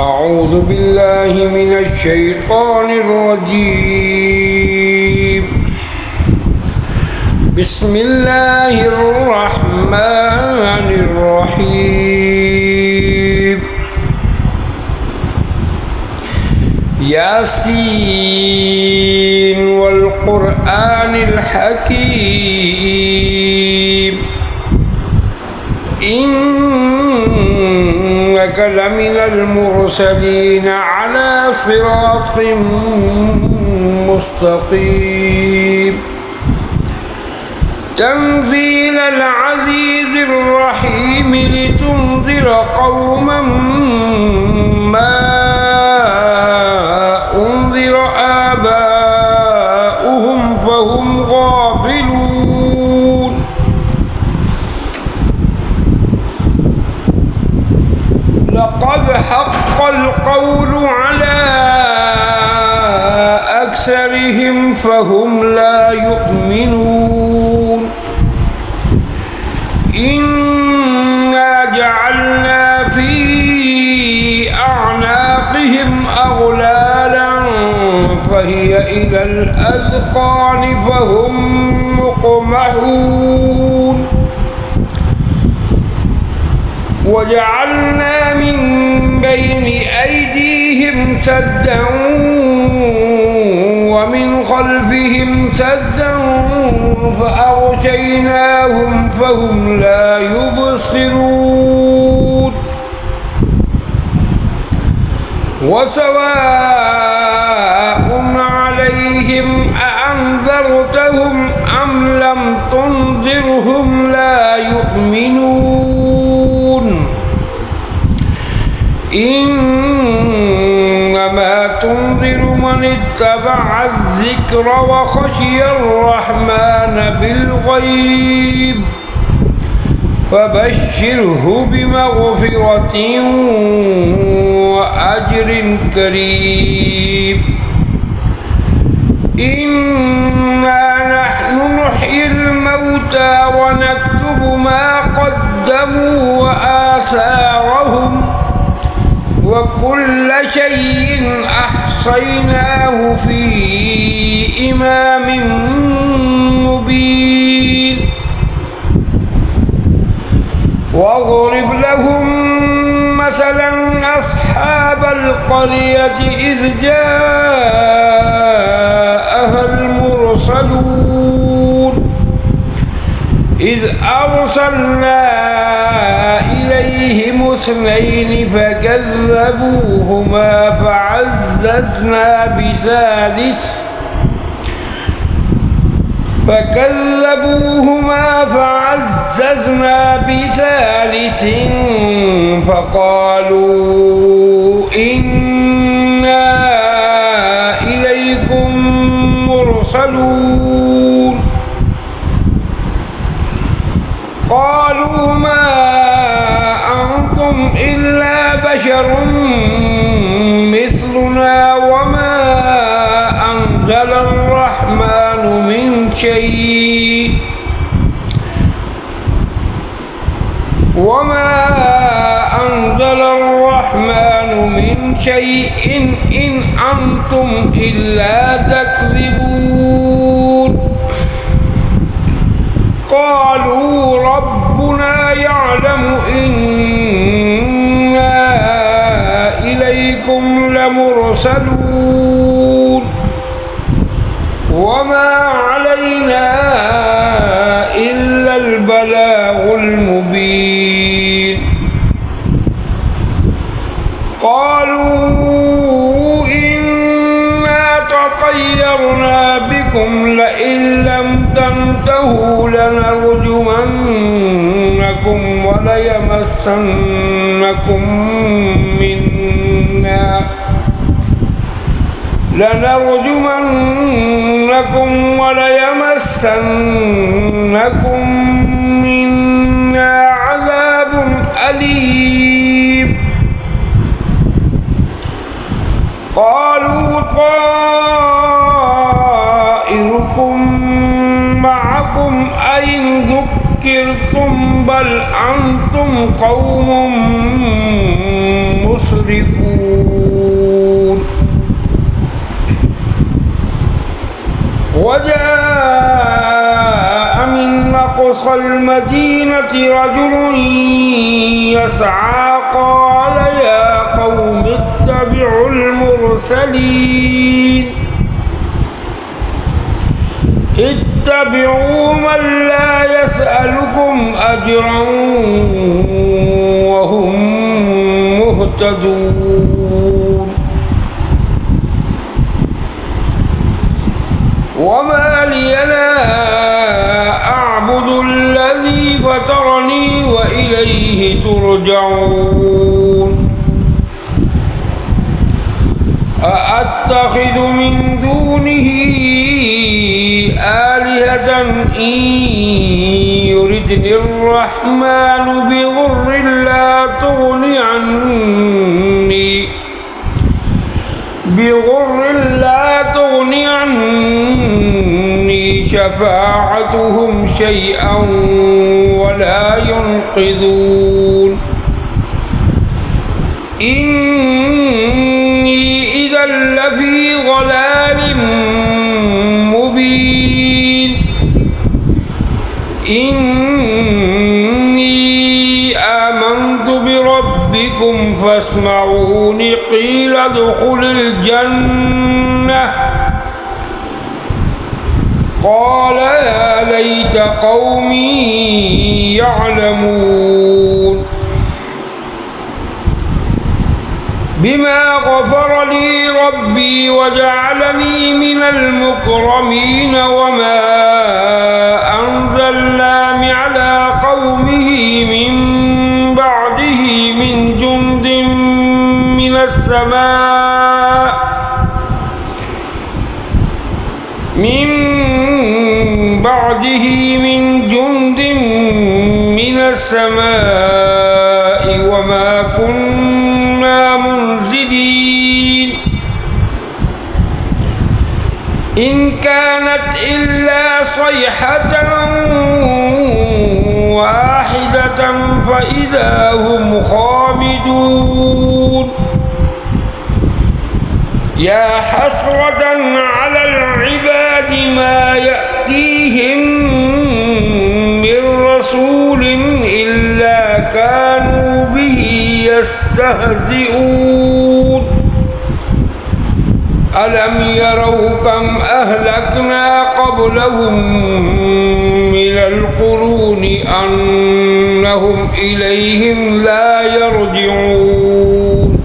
أعوذ بالله من الشيطان الرجيم. بسم الله الرحمن الرحيم. ياسين والقرآن الحكيم إنك لمن المرسلين على صراط مستقيم. تنزيل العزيز الرحيم لتنذر قوما ما أنذر آباؤهم فهم غافلون. لقد حق القول على أكثرهم فهم لا يؤمنون. إنا جعلنا في أعناقهم أغلالا فهي إلى الأذقان فهم مقمحون. وجعلنا من بين أيديهم سدا ومن خلفهم سدا فأغشيناهم فهم لا يبصرون. وسواء عليهم أأنذرتهم أم لم تنذرهم لا يؤمنون. إنما تنذر من اتبع الذكر وخشي الرحمن بالغيب فبشره بمغفرة وأجر كريم. إنا نحن نحيي الموتى ونكتب ما قدموا وآثارهم وكل شيء أحصيناه في إمام مبين. واضرب لهم مثلا أصحاب القرية إذ جاءها المرسلون إذ أرسلنا إليهم اثنين فكذبوهما فعززنا بثالث فقالوا إنا إليكم مرسلون. قالوا ما أنتم إلا بشر مثلنا وما أنزل الرحمن من شيء إن أنتم إلا تكذبون. قالوا ربنا يعلم إنا إليكم لمرسلون وما علينا إلا البلاغ المبين. قالوا إنا تطيرنا بكم لئن لم تنتهوا لنرجمنكم وليمسنكم منا عذاب أليم. قالوا طائركم معكم أئن ذكرتم بل أنتم قوم مسرفون. مسرفون وجاء من أقصى المدينة رجل يسعى قال يا قوم اتبعوا المرسلين اتبعوا من لا يسألكم أجرا وهم مهتدون وما لي لا أعبد الذي فطرني وإليه ترجعون أأتخذ من دونه آلهة إن يردني الرحمن بضر لا تغني عني شفاعتهم شيئا ولا ينقذون إني إذا لفي ضلال مبين إني آمنت بربكم فاسمعون قيل ادخل الجنة قال يا ليت قومي يعلمون بما غفر لي ربي وجعلني من المكرمين وما أنزلنا على قومه من بعده من جند من السماء وما كنا منزلين إن كانت إلا صيحة واحدة فإذا هم خامدون يا حسرة على العباد ما يأتيهم من رسول إلا كانوا به يستهزئون ألم يروا كم أهلكنا قبلهم من القرون أنهم إليهم لا يرجعون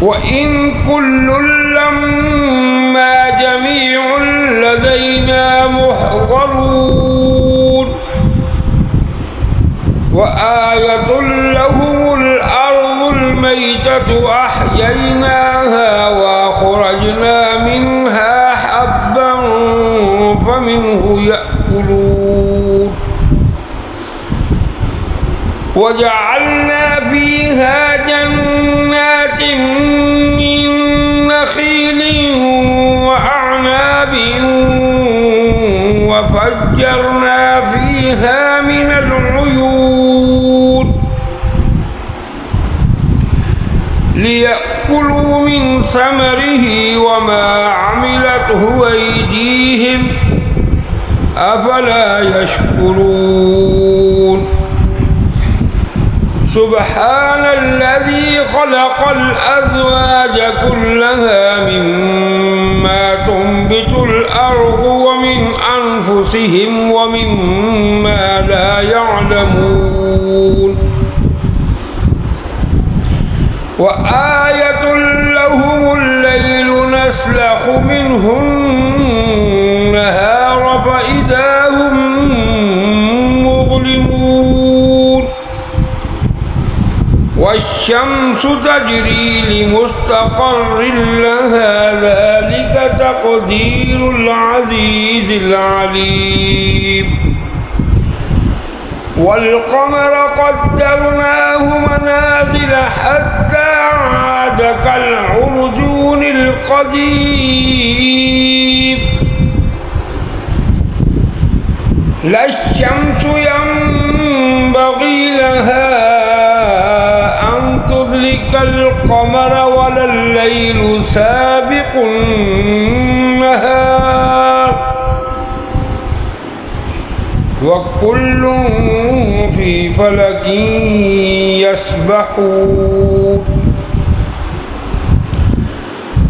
وإن كل لما جميع لدينا محضرون وآية لهم الأرض الميتة أحييناها وأخرجنا منها حبا فمنه يأكلون وجعلنا فيها جنات من نخيل وأعناب وفجرنا فيها من العيون ليأكلوا من ثمره وما عملته أيديهم أفلا يشكرون سبحان الذي خلق الأزواج كلها مما تنبت الأرض ومن أنفسهم ومما لا يعلمون وآية لهم الليل نسلخ منه النهار فإذا هم مظلمون والشمس تجري لمستقر لها ذلك تقدير العزيز العليم والقمر قدرناه منازل حتى عاد كالعرجون القديم لا الشمس ينبغي لها كالقمر ولا الليل سابق النهار وكل في فلك يسبحون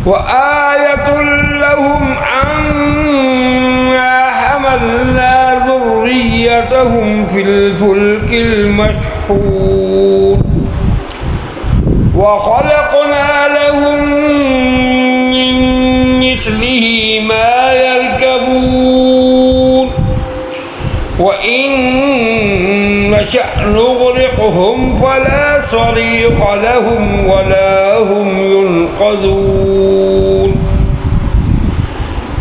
وآية لهم أنا حملنا ذريتهم في الفلك المشحون وخلقنا لهم من مثله ما يركبون وإن نشأ نغرقهم فلا صريخ لهم ولا هم ينقذون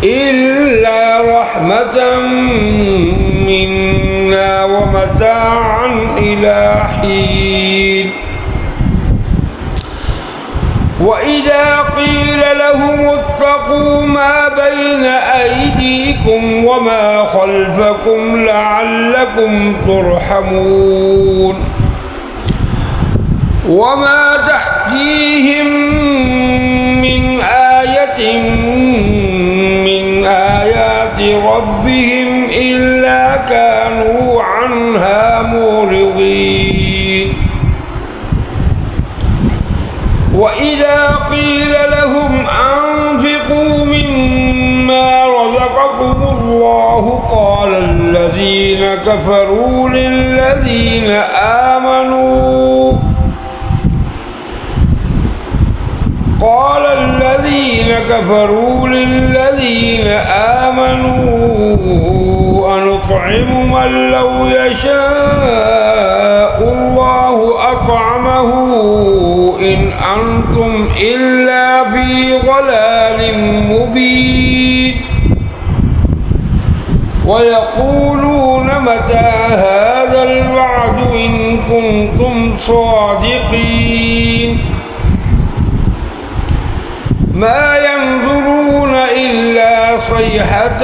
إلا رحمة منا ومتاعا إلى حين وإذا قيل لهم اتقوا ما بين أيديكم وما خلفكم لعلكم ترحمون وما تأتيهم من آية من آيات ربهم إلا كانوا عنها معرضين وإذا قيل لهم أنفقوا مما رزقكم الله قال الذين كفروا للذين آمنوا أنطعم من لو يشاء الله أطعمه إن أنتم إلا في ضلال مبين ويقولون متى هذا الوعد إن كنتم صادقين ما ينظرون إلا صيحة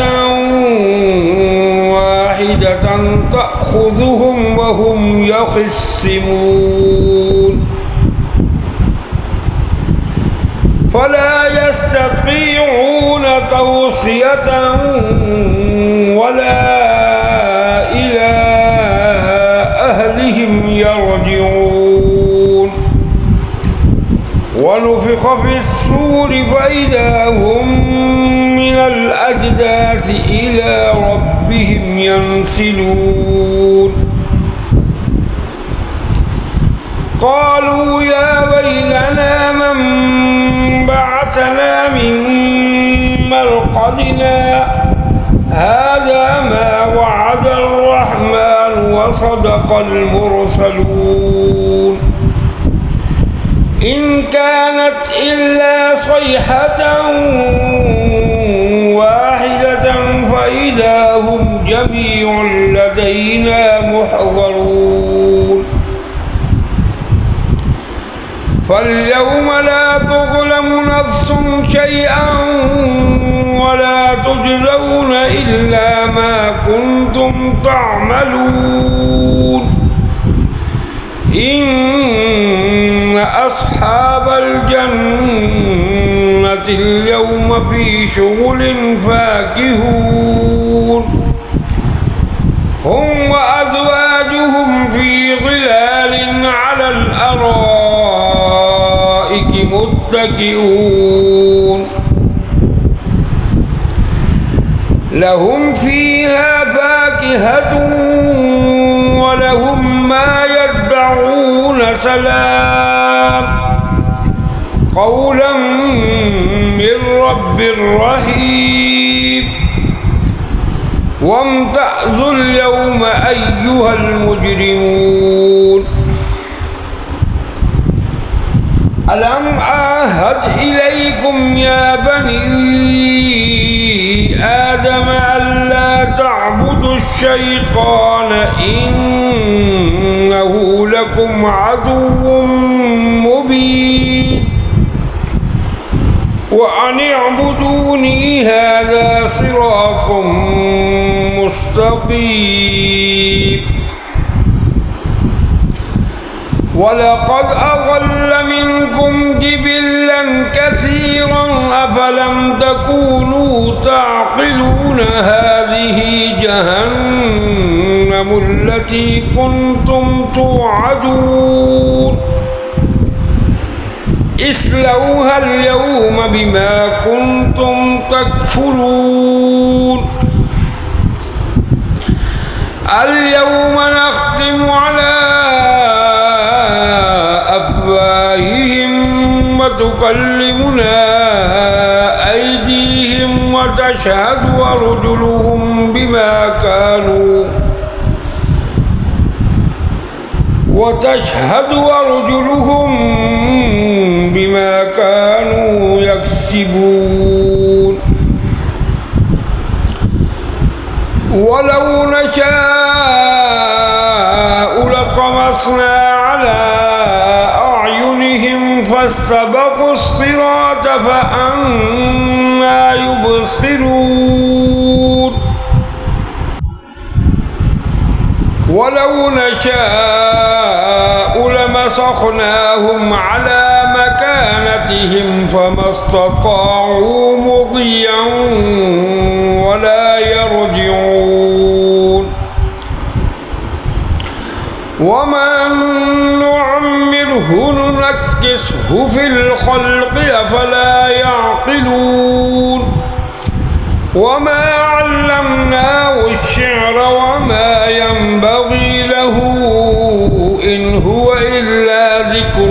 واحدة تأخذهم وهم يخصمون فلا يستطيعون توصية ولا إلى أهلهم يرجعون ونفخ في الصور فإذا هم من الأجداث إلى ربهم ينسلون قالوا يا ويلنا من بعثنا من مرقدنا هذا ما وعد الرحمن وصدق المرسلون إن كانت إلا صيحة واحدة فإذا هم جميع لدينا محضرون فاليوم لا تظلم نفس شيئا ولا تجزون إلا ما كنتم تعملون إن أصحاب الجنة اليوم في شغل فاكهون هم وأزواجهم في ظلال على الأرائك متكئون لهم فيها فاكهة ولهم ما يدعون سلام قولا من رب رحيم وامتازوا اليوم أيها المجرمون ألم أعهد إليكم يا بني آدم ألا تعبدوا الشيطان إنه لكم عدو مبين وأن اعبدوني هذا صراط مستقيم ولقد أضل منكم جبلا كثيرا أفلم تكونوا تعقلون هذه جهنم التي كنتم توعدون اصلوها اليوم بما كنتم تكفرون اليوم نختم على أفواههم وتكلمنا أيديهم وتشهد أرجلهم بما كانوا يكسبون ولو نشاء لطمسنا على أعينهم فاستبقوا الصراط فأنى يبصرون ولو نشاء لمسخناهم على مكانتهم فما استطاعوا مضيا ولا يرجعون ومن نعمره ننكسه في الخلق أفلا يعقلون وما علمناه الشعر وما ينبغي له إن هو إلا ذكر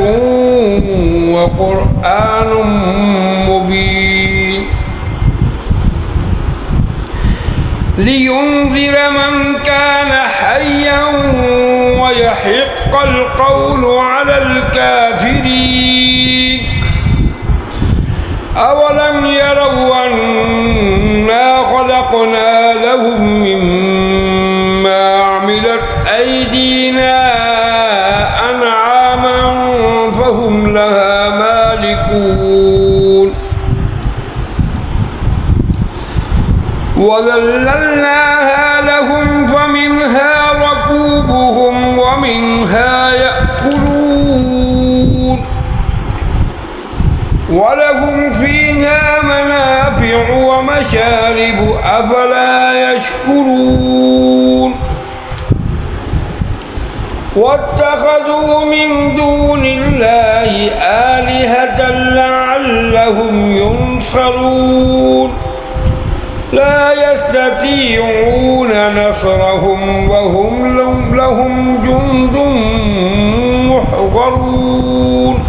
وقرآن مبين لينذر من كان حيا ويحق القول على الكافرين أولم يروا أنا خلقنا لهم مما عملت أيدينا أنعاما فهم لها مالكون وذللناها لهم فمنها ركوبهم ومنها يأكلون ولهم فيها منافع ومشارب أفلا يشكرون واتخذوا من دون الله آلهة لعلهم ينصرون لا يستطيعون نصرهم وهم لهم جند محضرون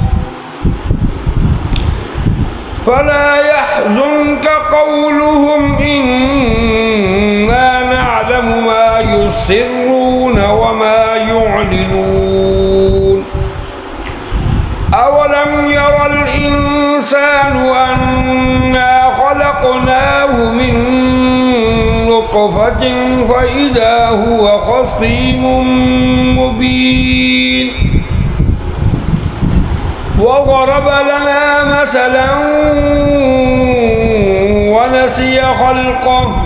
فلا يحزنك قولهم إنا نعلم ما يسرون وما يعلنون أولم يرى الإنسان أنا خلقناه من نطفة فإذا هو خصيم مبين وضرب لنا مثلا ونسي خلقه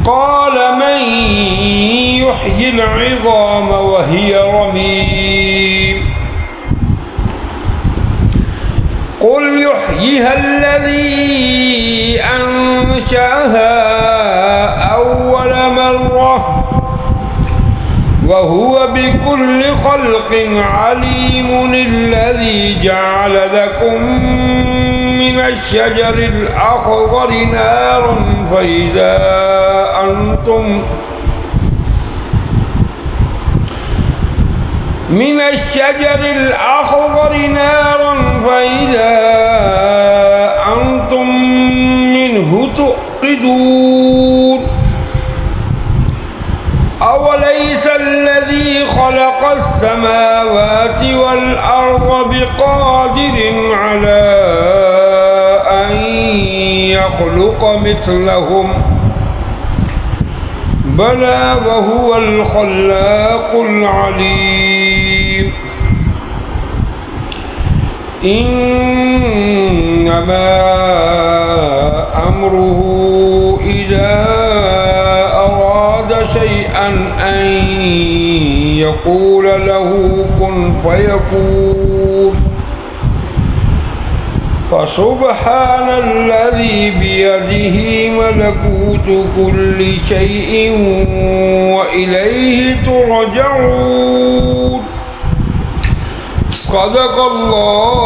قال من يحيي العظام وهي رميم قل يحييها الذي أنشأها أول مرة وهو بكل خلق عليم الذي جعل لكم من الشجر الأخضر نارا فإذا أنتم منه توقدون أوليس الذي خلق السماوات والأرض بقادر على أن يخلق مثلهم بلى وهو الخلاق العليم إنما أمره إذا أراد شيئا أن يقول له كن فيكون. فسبحان الذي بيده ملكوت كل شيء وإليه ترجعون. صدق الله